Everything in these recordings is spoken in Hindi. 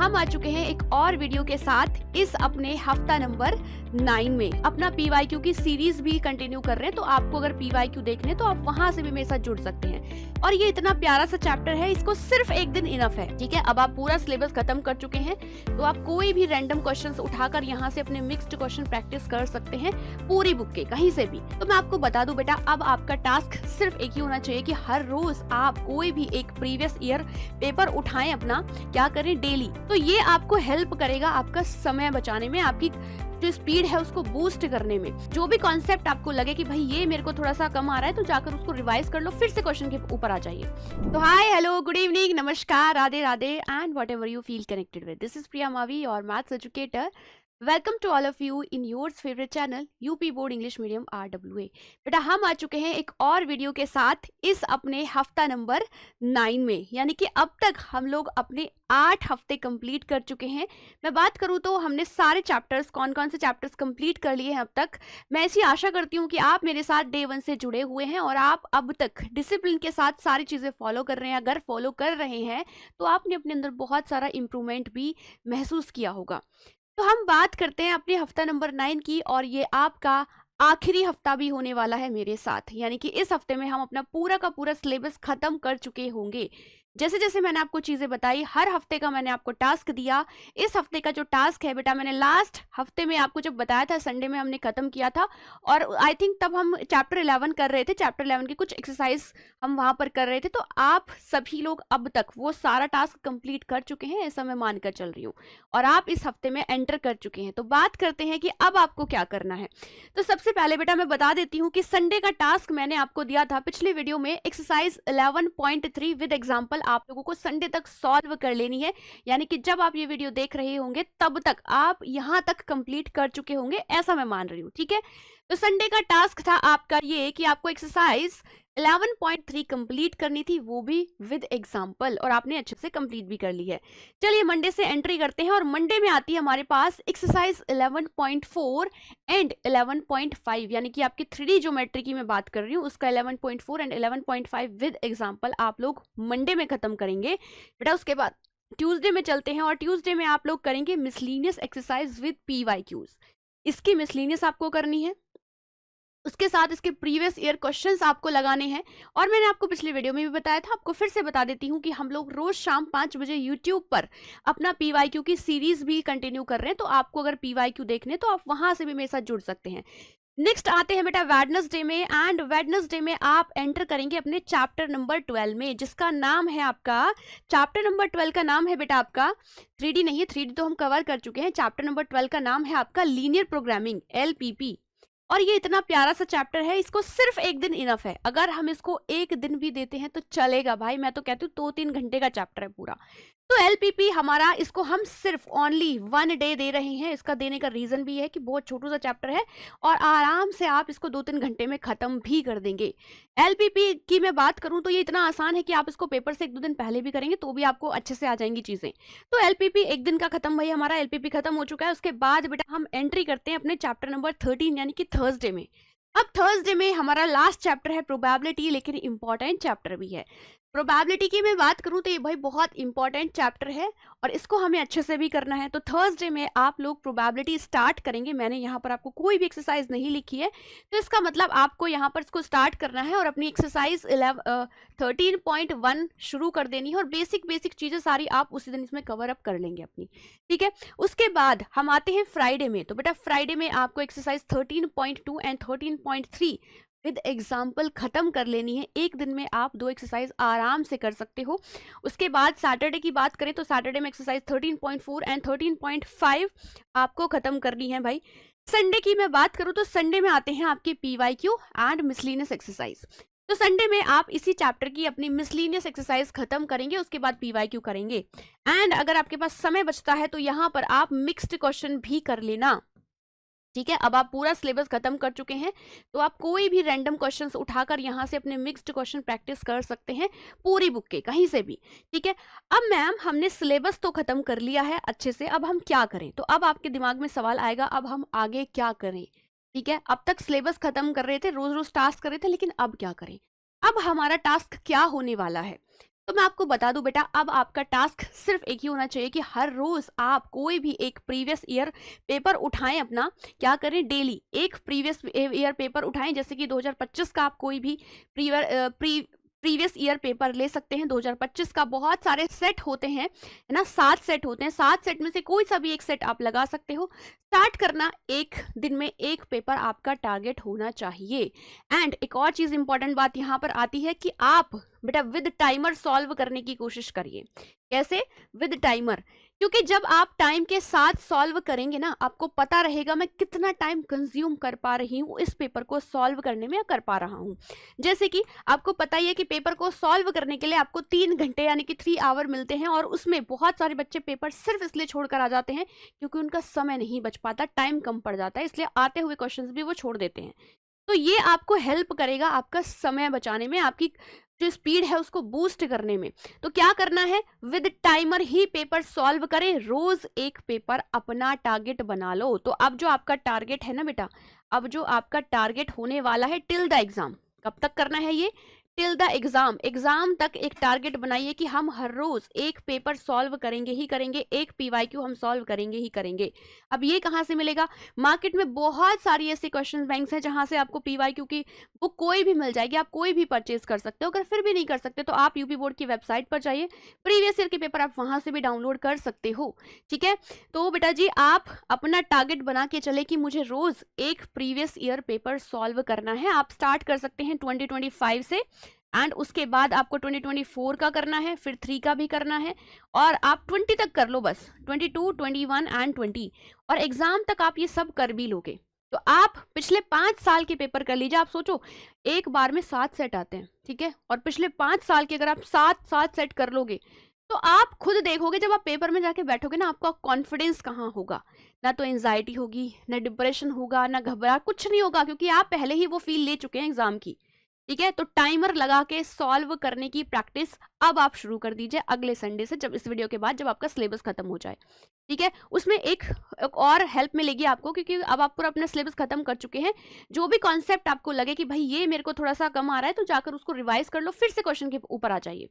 हम आ चुके हैं एक और वीडियो के साथ इस अपने हफ्ता नंबर 9 में अपना पीवाईक्यू की सीरीज भी कंटिन्यू कर रहे हैं। तो आपको अगर पीवाईक्यू देखने तो आप वहां से भी मेरे साथ जुड़ सकते हैं। और ये इतना प्यारा सा चैप्टर है, इसको सिर्फ एक दिन इनफ है। ठीक है, अब आप पूरा सिलेबस खत्म कर चुके हैं तो आप कोई भी रैंडम क्वेश्चंस उठाकर यहाँ से अपने मिक्स्ड क्वेश्चन प्रैक्टिस कर सकते हैं पूरी बुक के कहीं से भी। तो मैं आपको बता दूं बेटा, अब आपका टास्क सिर्फ एक ही होना चाहिए कि हर रोज आप कोई भी एक प्रीवियस ईयर पेपर उठाएं, अपना क्या करें डेली। तो ये आपको हेल्प करेगा आपका समय बचाने में, आपकी जो स्पीड है उसको बूस्ट करने में। जो भी कॉन्सेप्ट आपको लगे कि भाई ये मेरे को थोड़ा सा कम आ रहा है तो जाकर उसको रिवाइज कर लो, फिर से क्वेश्चन के ऊपर आ जाइए। तो हाय, हेलो, गुड इवनिंग, नमस्कार, Radhe Radhe and whatever you feel connected with, this is Priya Mavi और maths educator. Welcome to all of you in yours favourite channel UP board English medium RWA। बेटा हम आ चुके हैं एक और वीडियो के साथ इस अपने हफ्ता नंबर 9 में, यानी कि अब तक हम लोग अपने 8 हफ्ते कंप्लीट कर चुके हैं। मैं बात करूं तो हमने सारे चैप्टर्स, कौन कौन से चैप्टर्स कंप्लीट कर लिए हैं अब तक। मैं ऐसी आशा करती हूं कि आप मेरे साथ डे 1 से जुड़े हुए हैं और आप अब तक डिसिप्लिन के साथ सारी चीज़ें फॉलो कर रहे हैं। अगर फॉलो कर रहे हैं तो आपने अपने अंदर बहुत सारा इम्प्रूवमेंट भी महसूस किया होगा। तो हम बात करते हैं अपने हफ्ता नंबर 9 की, और ये आपका आखिरी हफ्ता भी होने वाला है मेरे साथ, यानी कि इस हफ्ते में हम अपना पूरा का पूरा सिलेबस खत्म कर चुके होंगे। जैसे जैसे मैंने आपको चीजें बताई, हर हफ्ते का मैंने आपको टास्क दिया। इस हफ्ते का जो टास्क है बेटा, मैंने लास्ट हफ्ते में आपको जब बताया था, संडे में हमने खत्म किया था, और आई थिंक तब हम चैप्टर 11 कर रहे थे। चैप्टर 11 की कुछ एक्सरसाइज हम वहां पर कर रहे थे। तो आप सभी लोग अब तक वो सारा टास्क कंप्लीट कर चुके हैं, ऐसा मैं मानकर चल रही हूँ, और आप इस हफ्ते में एंटर कर चुके हैं। तो बात करते हैं कि अब आपको क्या करना है। तो सबसे पहले बेटा मैं बता देती हूँ कि संडे का टास्क मैंने आपको दिया था पिछले वीडियो में, एक्सरसाइज 11.3 विद एग्जाम्पल आप लोगों को संडे तक सॉल्व कर लेनी है। यानी कि जब आप ये वीडियो देख रहे होंगे तब तक आप यहां तक कंप्लीट कर चुके होंगे, ऐसा मैं मान रही हूँ। ठीक है, तो संडे का टास्क था आपका ये कि आपको एक्सरसाइज 11.3 कंप्लीट करनी थी, वो भी विद एग्जाम्पल, और आपने अच्छे से कंप्लीट भी कर ली है। चलिए मंडे से एंट्री करते हैं, और मंडे में आती है हमारे पास एक्सरसाइज 11.4 एंड 11.5, यानी कि आपकी 3D ज्योमेट्री की मैं बात कर रही हूँ, उसका 11.4 एंड 11.5 विद एग्जाम्पल आप लोग मंडे में खत्म करेंगे बेटा। उसके बाद ट्यूसडे में चलते हैं, और ट्यूसडे में आप लोग करेंगे मिसलीनियस एक्सरसाइज विद PYQs। इसकी मिसलीनियस आपको करनी है, उसके साथ इसके प्रीवियस ईयर क्वेश्चंस आपको लगाने हैं। और मैंने आपको पिछले वीडियो में भी बताया था, आपको फिर से बता देती हूँ कि हम लोग रोज शाम 5 बजे यूट्यूब पर अपना PYQ की सीरीज भी कंटिन्यू कर रहे हैं। तो आपको अगर PYQ देखने तो आप वहां से भी मेरे साथ जुड़ सकते हैं। नेक्स्ट आते हैं बेटा वेडनेसडे में, एंड वेडनेसडे में आप एंटर करेंगे अपने चैप्टर नंबर 12 में, जिसका नाम है आपका, चैप्टर नंबर 12 का नाम है बेटा आपका 3D नहीं है, 3D तो हम कवर कर चुके हैं। चैप्टर नंबर 12 का नाम है आपका लीनियर प्रोग्रामिंग, LPP। और ये इतना प्यारा सा चैप्टर है, इसको सिर्फ एक दिन इनफ है। अगर हम इसको एक दिन भी देते हैं तो चलेगा भाई, मैं तो कहती हूँ 2-3 घंटे का चैप्टर है पूरा। तो LPP हमारा, इसको हम सिर्फ ओनली 1 डे दे रहे हैं। इसका देने का रीजन भी है कि बहुत छोटा सा चैप्टर है और आराम से आप इसको 2-3 घंटे में खत्म भी कर देंगे। LPP की मैं बात करूं तो ये इतना आसान है कि आप इसको पेपर से 1-2 दिन पहले भी करेंगे तो भी आपको अच्छे से आ जाएंगी चीजें। तो LPP एक दिन का खत्म, भाई हमारा LPP खत्म हो चुका है। उसके बाद बेटा हम एंट्री करते हैं अपने चैप्टर नंबर 13 यानी कि थर्सडे में। अब थर्सडे में हमारा लास्ट चैप्टर है प्रोबेबिलिटी, लेकिन इंपॉर्टेंट चैप्टर भी है। प्रोबेबिलिटी की मैं बात करूं तो ये भाई बहुत इंपॉर्टेंट चैप्टर है और इसको हमें अच्छे से भी करना है। तो थर्सडे में आप लोग प्रोबेबिलिटी स्टार्ट करेंगे। मैंने यहाँ पर आपको कोई भी एक्सरसाइज नहीं लिखी है, तो इसका मतलब आपको यहाँ पर इसको स्टार्ट करना है और अपनी एक्सरसाइज 13.1 शुरू कर देनी है, और बेसिक चीजें सारी आप उसी दिन इसमें कवर अप कर लेंगे अपनी। ठीक है, उसके बाद हम आते हैं फ्राइडे में। तो बेटा फ्राइडे में आपको एक्सरसाइज 13.2 एंड 13.3 विद एग्जाम्पल खत्म कर लेनी है। एक दिन में आप 2 एक्सरसाइज आराम से कर सकते हो। उसके बाद सैटरडे की बात करें तो सैटरडे में एक्सरसाइज 13.4 एंड 13.5 आपको खत्म करनी है भाई। संडे की मैं बात करूं तो संडे में आते हैं आपके PYQ एंड मिसलीनियस एक्सरसाइज। तो संडे में आप इसी चैप्टर की अपनी मिसलीनियस एक्सरसाइज खत्म करेंगे, उसके बाद PYQ करेंगे। एंड अगर आपके पास समय बचता है तो यहाँ पर आप मिक्स्ड क्वेश्चन भी कर लेना। ठीक है, अब आप पूरा सिलेबस खत्म कर चुके हैं तो आप कोई भी रैंडम क्वेश्चंस उठाकर यहाँ से अपने मिक्स्ड क्वेश्चन प्रैक्टिस कर सकते हैं पूरी बुक के कहीं से भी। ठीक है, अब मैम हमने सिलेबस तो खत्म कर लिया है अच्छे से, अब हम क्या करें। तो अब आपके दिमाग में सवाल आएगा, अब हम आगे क्या करें। ठीक है, अब तक सिलेबस खत्म कर रहे थे, रोज रोज टास्क कर रहे थे, लेकिन अब क्या करें। अब हमारा टास्क क्या होने वाला है। तो मैं आपको बता दूं बेटा, अब आपका टास्क सिर्फ एक ही होना चाहिए कि हर रोज आप कोई भी एक प्रीवियस ईयर पेपर उठाएं अपना। क्या करें, डेली एक प्रीवियस ईयर पेपर उठाएं। जैसे कि 2025 का आप कोई भी प्रीवियस ईयर पेपर ले सकते हैं। 2025 का बहुत सारे सेट होते हैं, है ना, 7 सेट होते हैं। 7 सेट में से कोई सा भी एक सेट आप लगा सकते हो। स्टार्ट करना, एक दिन में एक पेपर आपका टारगेट होना चाहिए। एंड एक और चीज इंपॉर्टेंट बात यहाँ पर आती है कि आप बेटा विद टाइमर सॉल्व करने की कोशिश करिए। कैसे? विद टाइमर, क्योंकि जब आप टाइम के साथ सॉल्व करेंगे ना, आपको पता रहेगा मैं कितना टाइम कंज्यूम कर पा रही हूँ इस पेपर को सॉल्व करने में, या कर पा रहा हूँ। जैसे कि आपको पता ही है कि पेपर को सॉल्व करने के लिए आपको 3 घंटे यानी कि 3 आवर मिलते हैं, और उसमें बहुत सारे बच्चे पेपर सिर्फ इसलिए छोड़कर आ जाते हैं क्योंकि उनका समय नहीं बच पाता, टाइम कम पड़ जाता है, इसलिए आते हुए क्वेश्चंस भी वो छोड़ देते हैं। तो ये आपको हेल्प करेगा आपका समय बचाने में, आपकी जो स्पीड है उसको बूस्ट करने में। तो क्या करना है, with timer he paper solve करें, रोज एक पेपर अपना टारगेट बना लो। तो अब जो आपका टारगेट है ना बेटा, अब जो आपका टारगेट होने वाला है टिल द एग्जाम, कब तक करना है ये, टिल द एग्जाम, एग्जाम तक एक टारगेट बनाइए कि हम हर रोज एक पेपर सॉल्व करेंगे ही करेंगे, एक पीवाईक्यू हम सॉल्व करेंगे ही करेंगे। अब ये कहाँ से मिलेगा, मार्केट में बहुत सारी ऐसी क्वेश्चन बैंक्स हैं जहां से आपको पीवाईक्यू की बुक कोई भी मिल जाएगी, आप कोई भी परचेज कर सकते हो। अगर फिर भी नहीं कर सकते तो आप यूपी बोर्ड की वेबसाइट पर जाइए, प्रीवियस ईयर के पेपर आप वहां से भी डाउनलोड कर सकते हो। ठीक है, तो बेटा जी आप अपना टारगेट बना के चले कि मुझे रोज एक प्रीवियस ईयर पेपर सॉल्व करना है। आप स्टार्ट कर सकते हैं 2025 से, एंड उसके बाद आपको 2024 का करना है, फिर 3 का भी करना है, और आप 20 तक कर लो बस, 22, 21 एंड 20, और एग्जाम तक आप ये सब कर भी लोगे। तो आप पिछले 5 साल के पेपर कर लीजिए। आप सोचो एक बार में 7 सेट आते हैं, ठीक है, और पिछले 5 साल के अगर आप 7 सेट कर लोगे तो आप खुद देखोगे जब आप पेपर में जाके बैठोगे ना, आपका कॉन्फिडेंस कहाँ होगा, ना तो एंजाइटी होगी, ना डिप्रेशन होगा, ना घबरा, कुछ नहीं होगा, क्योंकि आप पहले ही वो फील ले चुके हैं एग्जाम की। ठीक है, तो टाइमर लगा के सॉल्व करने की प्रैक्टिस अब आप शुरू कर दीजिए अगले संडे से, जब इस वीडियो के बाद जब आपका सिलेबस खत्म हो जाए। ठीक है, उसमें एक और हेल्प मिलेगी आपको, क्योंकि अब आप पूरा अपना सिलेबस खत्म कर चुके हैं। जो भी कॉन्सेप्ट आपको लगे कि भाई ये मेरे को थोड़ा सा कम आ रहा है, तो जाकर उसको रिवाइज कर लो, फिर से क्वेश्चन के ऊपर आ जाइए।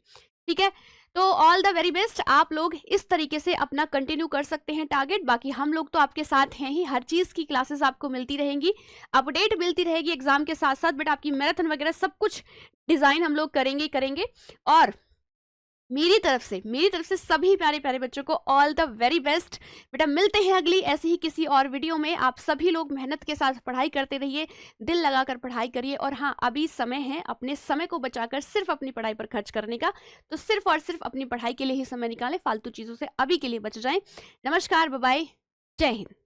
ठीक है, तो ऑल द वेरी बेस्ट। आप लोग इस तरीके से अपना कंटिन्यू कर सकते हैं टारगेट। बाकी हम लोग तो आपके साथ हैं ही, हर चीज की क्लासेस आपको मिलती रहेंगी, अपडेट मिलती रहेगी एग्जाम के साथ साथ, बट आपकी मैराथन वगैरह सब कुछ डिजाइन हम लोग करेंगे ही करेंगे। और मेरी तरफ से सभी प्यारे प्यारे बच्चों को ऑल द वेरी बेस्ट। बेटा मिलते हैं अगली ऐसे ही किसी और वीडियो में। आप सभी लोग मेहनत के साथ पढ़ाई करते रहिए, दिल लगाकर पढ़ाई करिए, और हाँ अभी समय है अपने समय को बचाकर सिर्फ अपनी पढ़ाई पर खर्च करने का। तो सिर्फ और सिर्फ अपनी पढ़ाई के लिए ही समय निकालें, फालतू चीजों से अभी के लिए बच जाएं। नमस्कार, बाय बाय, जय हिंद।